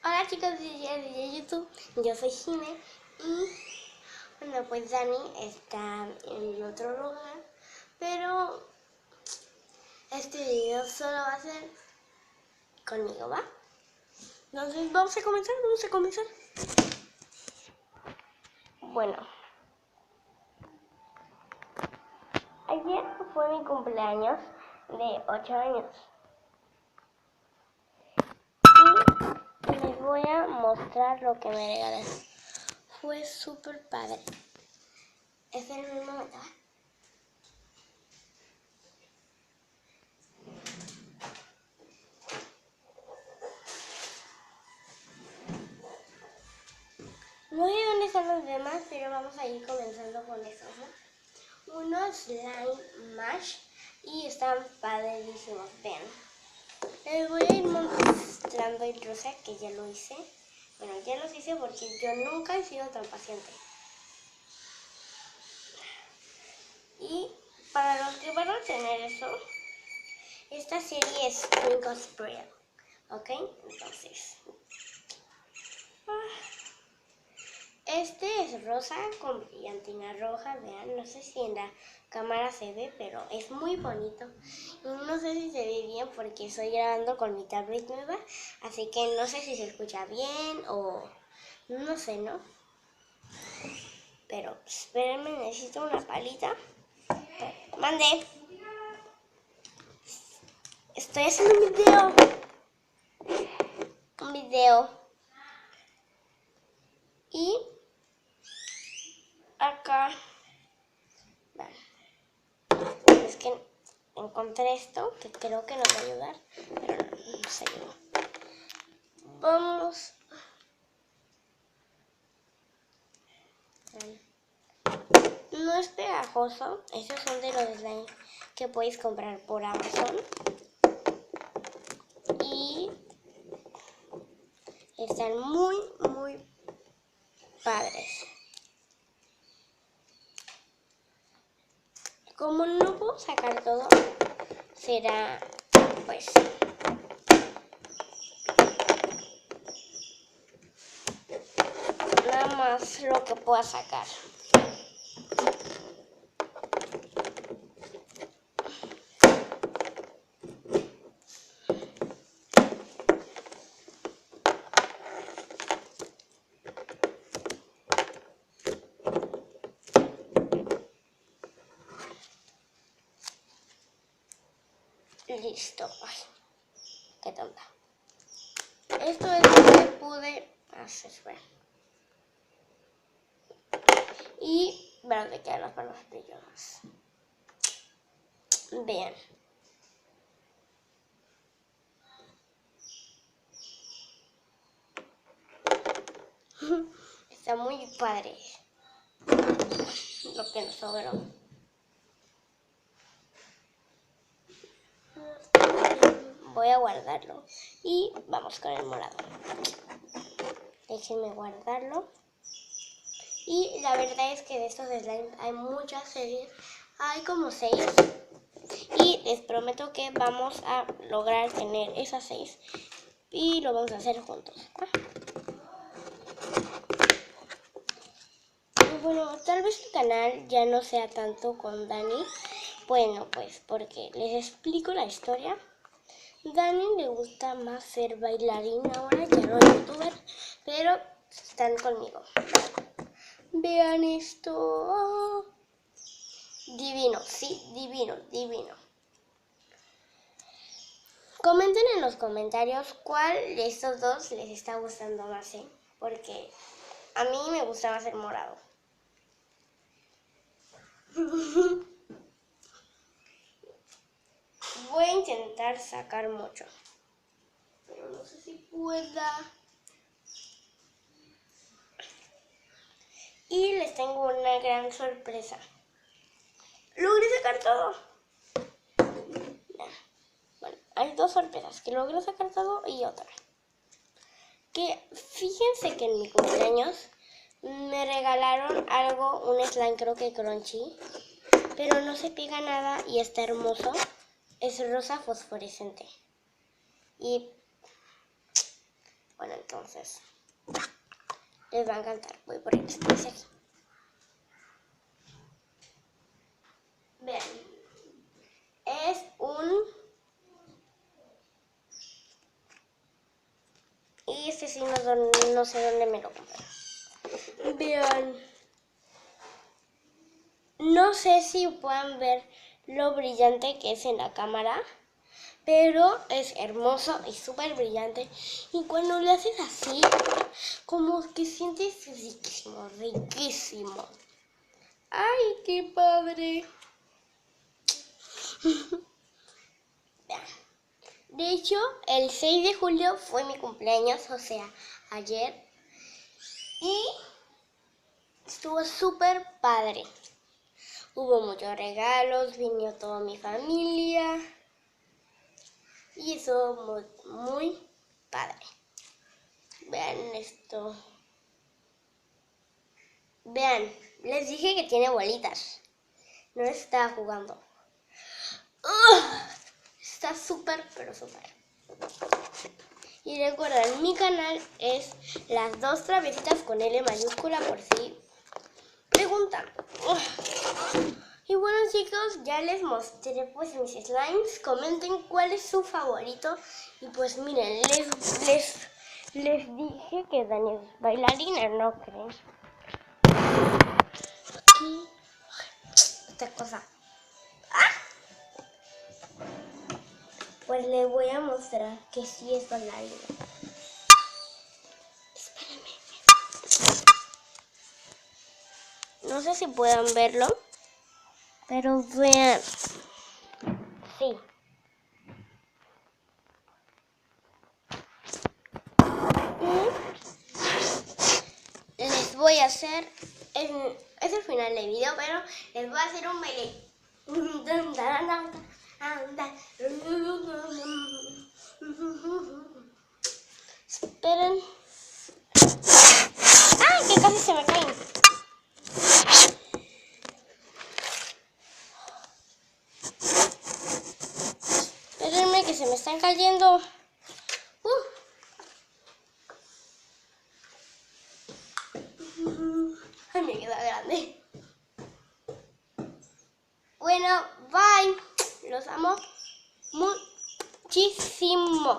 Hola chicos de YouTube, yo soy Jime y bueno, pues Dani está en otro lugar, pero este video solo va a ser conmigo, ¿va? Entonces vamos a comenzar. Bueno, ayer fue mi cumpleaños de 8 años y les voy a mostrar lo que me regalaron. Fue súper padre. Esperen un momento, ¿va? No sé dónde están los demás, pero vamos a ir comenzando con estos, ¿no? Unos slime mash y están padrísimos, vean. Les voy a ir mostrando el rosa que ya lo hice. Bueno, ya los hice porque yo nunca he sido tan paciente. Y para los que van a tener eso, esta serie es Twinkle Spread, ¿ok? Entonces, este es rosa con brillantina roja, vean, no sé si en la cámara se ve, pero es muy bonito. Y no sé si se ve bien porque estoy grabando con mi tablet nueva, así que no sé si se escucha bien o no sé, ¿no? Pero espérenme, necesito una palita. ¡Mande! Estoy haciendo un video. Y acá, vale. Es que encontré esto que creo que nos va a ayudar, pero no nos ayudó. Vamos. No es pegajoso, esos son de los slime que podéis comprar por Amazon. Y están muy padres. Como no puedo sacar todo, será pues nada más lo que pueda sacar. Listo. Ay, qué tonta. Esto es lo que pude hacer. Y vean de quedan las palmas brillosas. Vean. Está muy padre lo que nos sobró. Voy a guardarlo y vamos con el morado. Déjenme guardarlo. Y la verdad es que de estos slime hay muchas series, hay como 6. Y les prometo que vamos a lograr tener esas 6 y lo vamos a hacer juntos. Bueno, tal vez el canal ya no sea tanto con Dani. Bueno, pues porque les explico la historia. Dani le gusta más ser bailarín ahora, ya no es youtuber, pero están conmigo. Vean esto. Divino, sí, divino. Comenten en los comentarios cuál de estos dos les está gustando más, ¿eh? Porque a mí me gusta más el morado. Voy a intentar sacar mucho, pero no sé si pueda. Y les tengo una gran sorpresa. Logré sacar todo. Bueno, hay 2 sorpresas, que logré sacar todo y otra. Que fíjense que en mi cumpleaños me regalaron algo, un slime creo que crunchy, pero no se pega nada y está hermoso. Es rosa fosforescente. Y entonces les va a encantar. Voy por el espacio aquí. Vean, es y este sí no sé dónde me lo compré. Vean, no sé si puedan ver lo brillante que es en la cámara, pero es hermoso y súper brillante. Y cuando le haces así, como que sientes riquísimo, riquísimo. ¡Ay, qué padre! De hecho, el 6 de julio fue mi cumpleaños, o sea, ayer. Y estuvo súper padre. Hubo muchos regalos, vino toda mi familia. Y estuvo muy, muy padre. Vean esto. Vean, les dije que tiene bolitas. No estaba jugando. Está súper, pero súper. Y recuerden, mi canal es Las Dos Travesitas con L mayúscula por si preguntan. Y bueno, chicos, ya les mostré pues mis slimes. Comenten cuál es su favorito. Y pues miren, les dije que Dani es bailarina, ¿no creen? Aquí, esta cosa. Pues les voy a mostrar que sí es bailarina. Espérenme. No sé si puedan verlo, pero vean. Sí. Y les voy a hacer, es el final del video, pero les voy a hacer un baile. Esperen. ¡Ay, que casi se me caen! Espérenme que se me están cayendo. Ay, me queda grande. Bueno, bye. Los amo muchísimo.